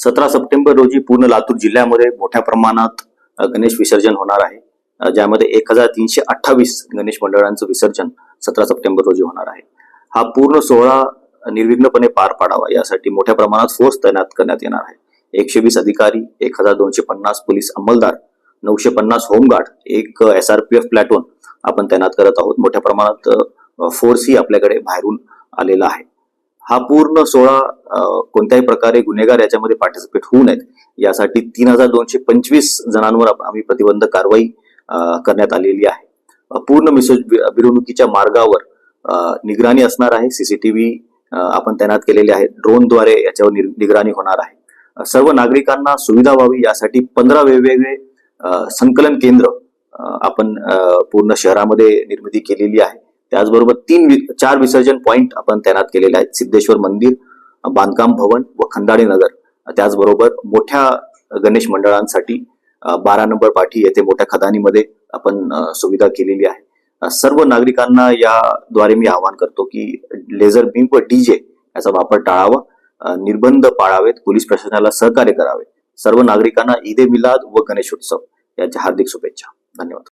17 September रोजी पूर्ण लातूर जिल्ह्यामध्ये मोठ्या प्रमाणात गणेश विसर्जन होणार आहे, ज्यामध्ये 1328 गणेश मंडळांचं विसर्जन 17 सप्टेंबर रोजी होणार आहे. हा पूर्ण सोहळा निर्विघ्नपणे पार पाडावा यासाठी मोठ्या प्रमाणात फोर्स तैनात करण्यात येणार आहे. 120 अधिकारी, 1250 पोलीस अंमलदार, 950 होमगार्ड, एक SRPF प्लॅटून आपण तैनात करत आहोत. मोठ्या प्रमाणात फोर्सही आपल्याकडे बाहेरून आलेला आहे. हा पूर्ण सोहळा कोणत्याही प्रकारे गुन्हेगार याच्यामध्ये पार्टिसिपेट होऊ नयेत यासाठी 3225 जणांवर आम्ही प्रतिबंधक कारवाई करण्यात आलेली आहे. पूर्ण मिरवणुकीच्या मार्गावर निगराणी असणार आहे. CCTV आपण तैनात केलेले आहेत. ड्रोनद्वारे याच्यावर निगराणी होणार आहे. सर्व नागरिकांना सुविधा व्हावी यासाठी 15 वेगवेगळे संकलन केंद्र आपण पूर्ण शहरामध्ये निर्मिती केलेली आहे. त्याचबरोबर 4 विसर्जन पॉइंट आपण तैनात केलेले आहेत. सिद्धेश्वर मंदिर, बांधकाम भवन व खंदाडे नगर. त्याचबरोबर मोठ्या गणेश मंडळांसाठी 12 नंबर पाठी येथे मोठ्या खदानीमध्ये आपण सुविधा केलेली आहे. सर्व नागरिकांना याद्वारे मी आवाहन करतो की लेझर बीम व DJ याचा वापर टाळावा, निर्बंध पाळावेत, पोलीस प्रशासनाला सहकार्य करावे. सर्व नागरिकांना ईद ए मिलाद व गणेशोत्सव याच्या हार्दिक शुभेच्छा. धन्यवाद.